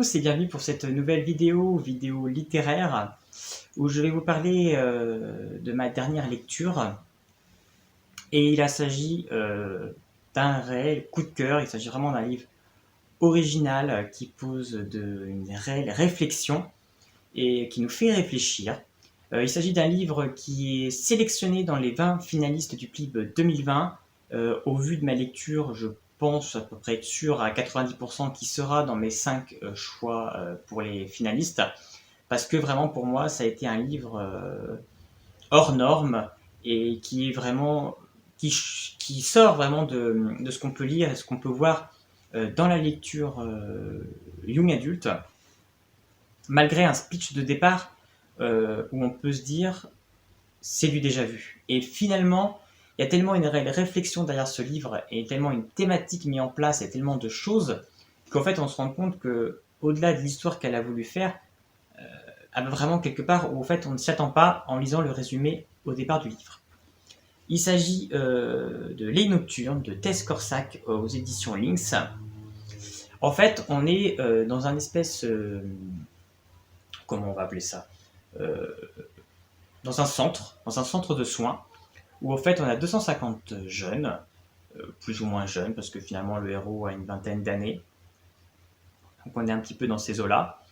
tous et bienvenue pour cette nouvelle vidéo littéraire où je vais vous parler de ma dernière lecture. Et il s'agit d'un réel coup de cœur, il s'agit vraiment d'un livre original qui pose une réelle réflexion et qui nous fait réfléchir. Il s'agit d'un livre qui est sélectionné dans les 20 finalistes du PLIB 2020. Au vu de ma lecture, je pense à peu près être sûr à 90% qui sera dans mes 5 choix pour les finalistes. Parce que vraiment pour moi, ça a été un livre hors norme et qui est vraiment qui sort vraiment de ce qu'on peut lire et ce qu'on peut voir dans la lecture young adulte, malgré un speech de départ où on peut se dire c'est du déjà vu. Et finalement, il y a tellement une réelle réflexion derrière ce livre et tellement une thématique mise en place et tellement de choses qu'en fait on se rend compte que au-delà de l'histoire qu'elle a voulu faire, elle va vraiment quelque part où en fait on ne s'y attend pas en lisant le résumé au départ du livre. Il s'agit de Les Nocturnes de Tess Corsac aux éditions Lynx. En fait, on est dans un espèce comment on va appeler ça, dans un centre de soins, où en fait on a 250 jeunes, plus ou moins jeunes, parce que finalement le héros a une vingtaine d'années, donc on est un petit peu dans ces eaux-là,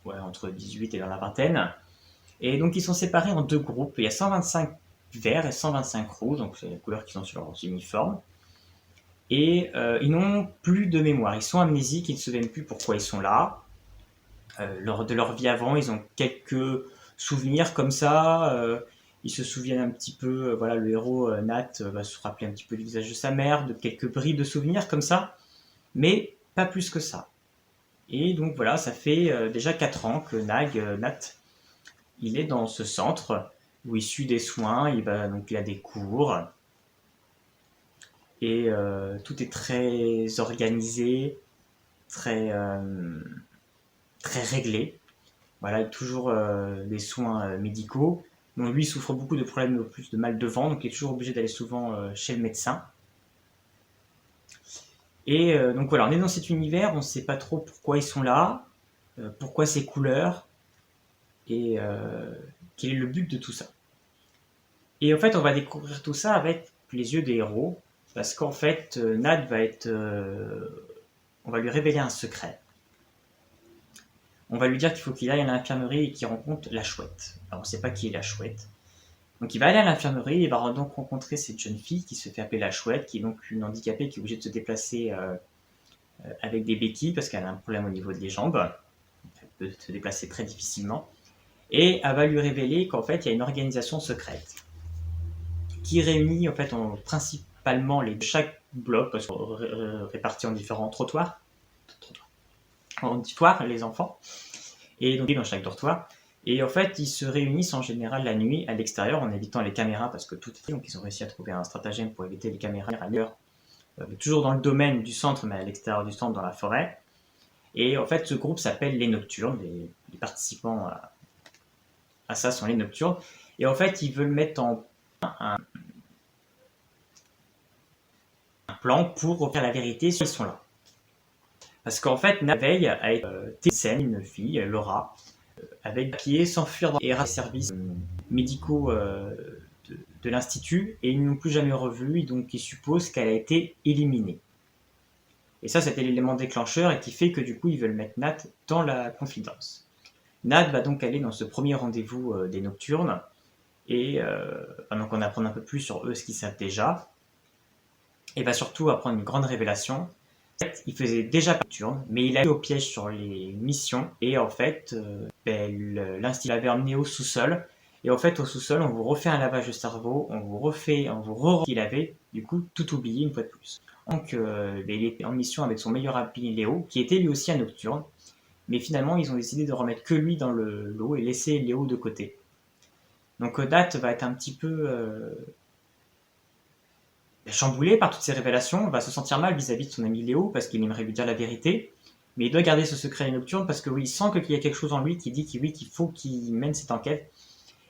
entre 18 et dans la vingtaine, et donc ils sont séparés en deux groupes, il y a 125 verts et 125 rouges, donc c'est les couleurs qui sont sur leurs uniformes, et ils n'ont plus de mémoire, ils sont amnésiques, ils ne se souviennent plus pourquoi ils sont là, de leur vie avant, ils ont quelques souvenirs comme ça, ils se souviennent un petit peu, voilà, le héros Nat va se rappeler un petit peu du visage de sa mère, de quelques bribes de souvenirs comme ça, mais pas plus que ça. Et donc voilà, ça fait déjà 4 ans que Nat, il est dans ce centre où il suit des soins, il a des cours, et tout est très organisé, très réglé. Voilà, toujours des soins médicaux. Donc lui, il souffre beaucoup de problèmes plus de mal de ventre, donc il est toujours obligé d'aller souvent chez le médecin. Et donc voilà, on est dans cet univers, on ne sait pas trop pourquoi ils sont là, pourquoi ces couleurs, et quel est le but de tout ça. Et en fait, on va découvrir tout ça avec les yeux des héros, parce qu'en fait, Nad on va lui révéler un secret. On va lui dire qu'il faut qu'il aille à l'infirmerie et qu'il rencontre la chouette. Alors on ne sait pas qui est la chouette. Donc il va aller à l'infirmerie et va donc rencontrer cette jeune fille qui se fait appeler la chouette, qui est donc une handicapée qui est obligée de se déplacer avec des béquilles parce qu'elle a un problème au niveau des jambes. Elle peut se déplacer très difficilement. Et elle va lui révéler qu'en fait il y a une organisation secrète qui réunit en fait principalement chaque bloc, parce qu'on répartit en différents trottoirs, les enfants, et donc dans chaque dortoir. Et en fait, ils se réunissent en général la nuit à l'extérieur en évitant les caméras parce que tout est... Donc ils ont réussi à trouver un stratagème pour éviter les caméras à l'heure, toujours dans le domaine du centre, mais à l'extérieur du centre, dans la forêt. Et en fait, ce groupe s'appelle Les Nocturnes. Les participants à ça sont Les Nocturnes. Et en fait, ils veulent mettre en un plan pour refaire la vérité sur ils sont là. Parce qu'en fait, la veille a été une fille, Laura, avec pied, s'enfuir dans les services médicaux de l'institut, et ils ne l'ont plus jamais revue, et donc ils supposent qu'elle a été éliminée. Et ça, c'était l'élément déclencheur et qui fait que du coup, ils veulent mettre Nat dans la confidence. Nat va donc aller dans ce premier rendez-vous des Nocturnes, et donc on apprend un peu plus sur eux, ce qu'ils savent déjà, et va surtout apprendre une grande révélation. Il faisait déjà nocturne, mais il a eu au piège sur les missions, et en fait, l'institut l'avait emmené au sous-sol, et en fait, au sous-sol, on vous refait un lavage de cerveau, on vous re qu'il avait, du coup, tout oublié une fois de plus. Donc, il était en mission avec son meilleur ami Léo, qui était lui aussi un nocturne, mais finalement, ils ont décidé de remettre que lui dans le lot et laisser Léo de côté. Donc, Nat va être un petit peu chamboulé par toutes ces révélations, va se sentir mal vis-à-vis de son ami Léo parce qu'il aimerait lui dire la vérité, mais il doit garder ce secret nocturne parce que oui, il sent qu'il y a quelque chose en lui qui dit qu'il faut qu'il mène cette enquête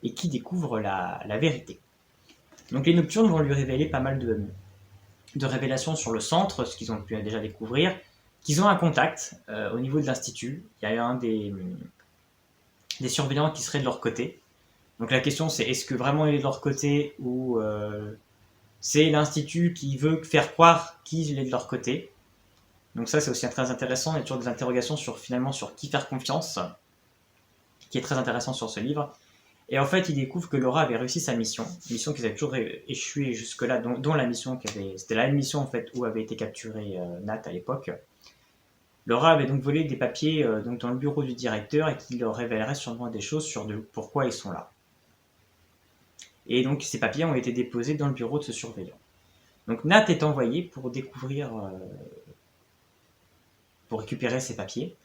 et qu'il découvre la vérité. Donc les Nocturnes vont lui révéler pas mal de révélations sur le centre, ce qu'ils ont pu déjà découvrir, qu'ils ont un contact au niveau de l'institut. Il y a un des surveillants qui serait de leur côté. Donc la question c'est est-ce que vraiment il est de leur côté ou c'est l'institut qui veut faire croire qu'il est de leur côté. Donc ça c'est aussi très intéressant, il y a toujours des interrogations sur finalement sur qui faire confiance, qui est très intéressant sur ce livre. Et en fait, il découvre que Laura avait réussi sa mission, une mission qu'ils avaient toujours échoué jusque-là, dont la mission c'était la même mission en fait où avait été capturé Nat à l'époque. Laura avait donc volé des papiers donc dans le bureau du directeur et qui leur révélerait sûrement des choses sur pourquoi ils sont là. Et donc ces papiers ont été déposés dans le bureau de ce surveillant. Donc Nat est envoyé pour découvrir, pour récupérer ces papiers.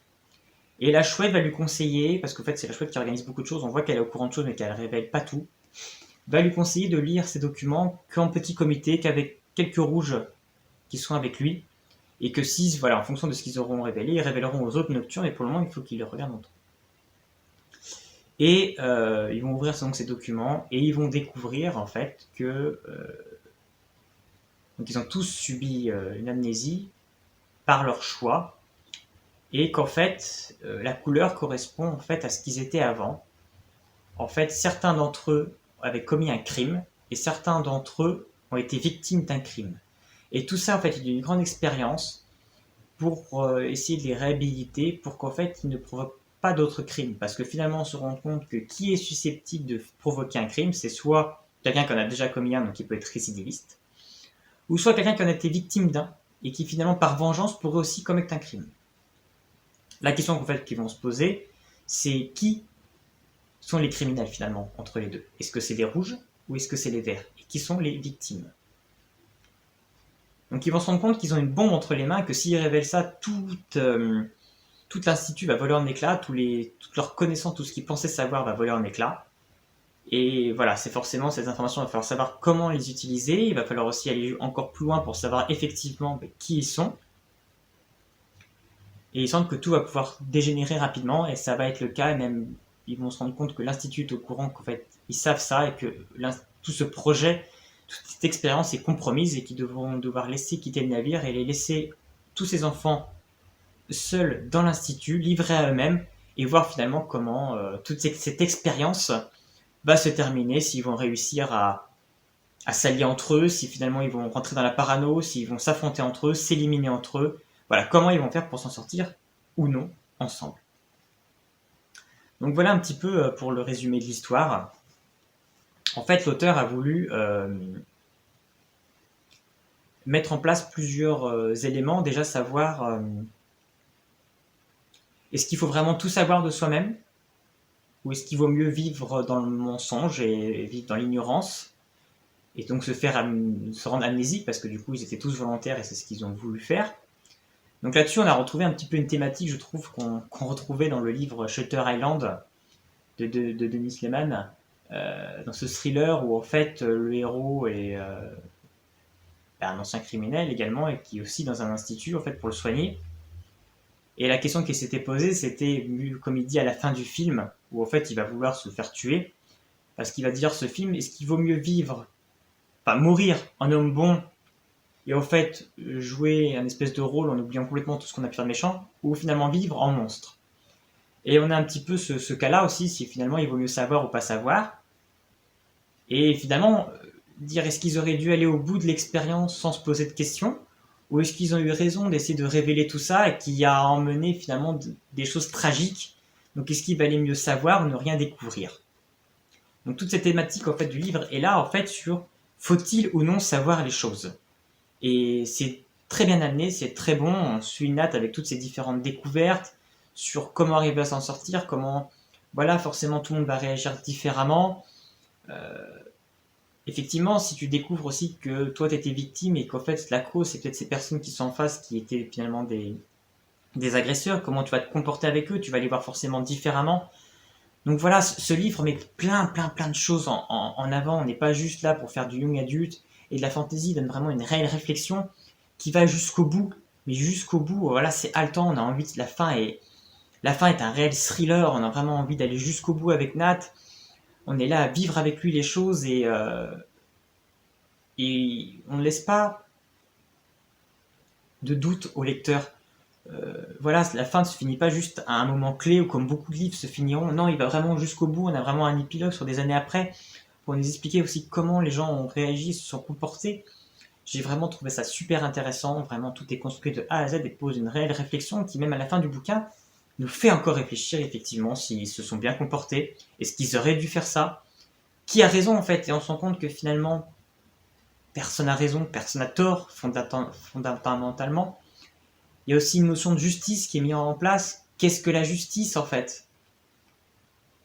Et la chouette va lui conseiller, parce qu'en fait c'est la chouette qui organise beaucoup de choses, on voit qu'elle est au courant de choses mais qu'elle ne révèle pas tout, va lui conseiller de lire ces documents qu'en petit comité, qu'avec quelques rouges qui sont avec lui, et que si, voilà, en fonction de ce qu'ils auront révélé, ils révéleront aux autres nocturnes, et pour le moment il faut qu'ils le regardent entre eux. Et ils vont ouvrir donc ces documents, et ils vont découvrir en fait que donc ils ont tous subi une amnésie par leur choix, et qu'en fait la couleur correspond en fait à ce qu'ils étaient avant. En fait, certains d'entre eux avaient commis un crime et certains d'entre eux ont été victimes d'un crime. Et tout ça, en fait, il y a une grande expérience pour essayer de les réhabiliter pour qu'en fait, ils ne provoquent pas d'autres crimes. Parce que finalement, on se rend compte que qui est susceptible de provoquer un crime, c'est soit quelqu'un qui en a déjà commis un, donc qui peut être récidiviste, ou soit quelqu'un qui en a été victime d'un et qui finalement, par vengeance, pourrait aussi commettre un crime. La question en fait qu'ils vont se poser, c'est qui sont les criminels finalement entre les deux. Est-ce que c'est les rouges ou est-ce que c'est les verts? Et qui sont les victimes? Donc ils vont se rendre compte qu'ils ont une bombe entre les mains, que s'ils révèlent ça, tout l'institut va voler en éclats, toutes leurs connaissances, tout ce qu'ils pensaient savoir va voler en éclats. Et voilà, c'est forcément ces informations, il va falloir savoir comment les utiliser, il va falloir aussi aller encore plus loin pour savoir effectivement qui ils sont. Et il semble que tout va pouvoir dégénérer rapidement, et ça va être le cas, et même ils vont se rendre compte que l'institut est au courant qu'en fait ils savent ça, et que tout ce projet, toute cette expérience est compromise, et qu'ils devront devoir laisser quitter le navire et les laisser tous ces enfants seuls dans l'institut, livrés à eux-mêmes, et voir finalement comment toute cette expérience va se terminer, s'ils vont réussir à s'allier entre eux, si finalement ils vont rentrer dans la parano, s'ils vont s'affronter entre eux, s'éliminer entre eux. Voilà, comment ils vont faire pour s'en sortir ou non ensemble. Donc voilà un petit peu pour le résumé de l'histoire. En fait, l'auteur a voulu mettre en place plusieurs éléments. Déjà savoir est-ce qu'il faut vraiment tout savoir de soi-même, ou est-ce qu'il vaut mieux vivre dans le mensonge et vivre dans l'ignorance, et donc se rendre amnésique, parce que du coup ils étaient tous volontaires et c'est ce qu'ils ont voulu faire. Donc là-dessus, on a retrouvé un petit peu une thématique, je trouve, qu'on retrouvait dans le livre Shutter Island de Denis Lehman, dans ce thriller où en fait le héros est un ancien criminel également, et qui est aussi dans un institut en fait pour le soigner. Et la question qui s'était posée, c'était, comme il dit à la fin du film, où en fait il va vouloir se faire tuer, parce qu'il va dire ce film, est-ce qu'il vaut mieux mourir en homme bon, et en fait jouer un espèce de rôle en oubliant complètement tout ce qu'on a pu faire de méchant, ou finalement vivre en monstre. Et on a un petit peu ce cas-là aussi, si finalement il vaut mieux savoir ou pas savoir. Et finalement, dire est-ce qu'ils auraient dû aller au bout de l'expérience sans se poser de questions, ou est-ce qu'ils ont eu raison d'essayer de révéler tout ça et qui a emmené finalement des choses tragiques. Donc est-ce qu'il valait mieux savoir ou ne rien découvrir? Donc toute cette thématique en fait du livre est là en fait sur faut-il ou non savoir les choses. Et c'est très bien amené, c'est très bon. On suit Nat avec toutes ces différentes découvertes sur comment arriver à s'en sortir, comment, voilà, forcément tout le monde va réagir différemment. Effectivement, si tu découvres aussi que toi t'étais victime et qu'en fait la cause c'est peut-être ces personnes qui sont en face qui étaient finalement des agresseurs, comment tu vas te comporter avec eux, tu vas les voir forcément différemment. Donc voilà, ce livre met plein de choses en avant. On n'est pas juste là pour faire du young adulte, et de la fantasy donne vraiment une réelle réflexion qui va jusqu'au bout. Mais jusqu'au bout, voilà, c'est haletant, on a envie de la fin est un réel thriller, on a vraiment envie d'aller jusqu'au bout avec Nat. On est là à vivre avec lui les choses, et on ne laisse pas de doute au lecteur. voilà, la fin ne se finit pas juste à un moment clé ou comme beaucoup de livres se finiront. Non, il va vraiment jusqu'au bout. On a vraiment un épilogue sur des années après pour nous expliquer aussi comment les gens ont réagi, se sont comportés. J'ai vraiment trouvé ça super intéressant. Vraiment, tout est construit de A à Z et pose une réelle réflexion qui, même à la fin du bouquin, nous fait encore réfléchir effectivement s'ils se sont bien comportés. Est-ce qu'ils auraient dû faire ça? Qui a raison en fait? Et on se rend compte que finalement, personne n'a raison, personne n'a tort fondamentalement. Il y a aussi une notion de justice qui est mise en place. Qu'est-ce que la justice en fait?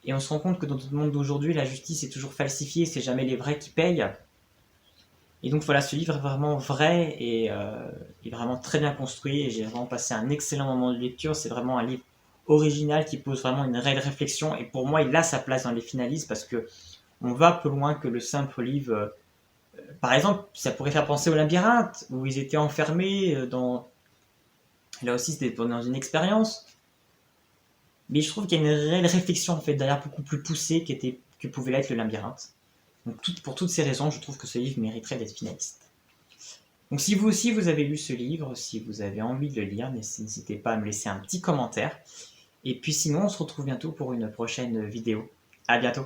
Et on se rend compte que dans notre monde d'aujourd'hui, la justice est toujours falsifiée, c'est jamais les vrais qui payent. Et donc voilà, ce livre est vraiment vrai et est vraiment très bien construit et j'ai vraiment passé un excellent moment de lecture. C'est vraiment un livre original qui pose vraiment une réelle réflexion et pour moi il a sa place dans les finalistes parce que on va plus loin que le simple livre. Par exemple, ça pourrait faire penser au labyrinthe où ils étaient enfermés dans... Là aussi c'était dans une expérience. Mais je trouve qu'il y a une réelle réflexion en fait derrière beaucoup plus poussée que pouvait l'être le labyrinthe. Donc pour toutes ces raisons, je trouve que ce livre mériterait d'être finaliste. Donc si vous aussi vous avez lu ce livre, si vous avez envie de le lire, n'hésitez pas à me laisser un petit commentaire. Et puis sinon, on se retrouve bientôt pour une prochaine vidéo. À bientôt.